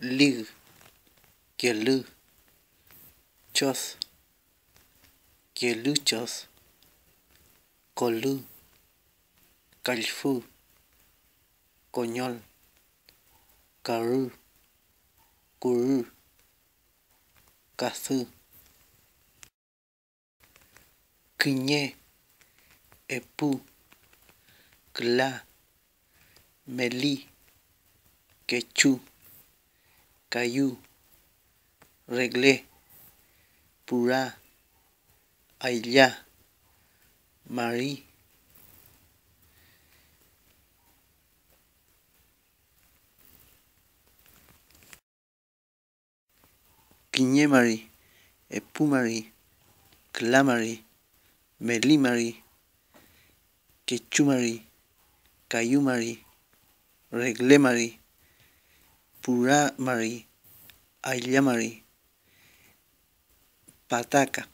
lig, kielu, chos, kieluchos, colu, calfu, coñol, caru, curu, cazu, quiñe, epu, cla, meli, quechu, cayú, reglé, purá, aillá, marí, quiñé-marí, epú-marí, clá-marí, melí-marí, quechú-marí, cayú-marí, reglé-marí, purá-marí, aillá-marí, pataca.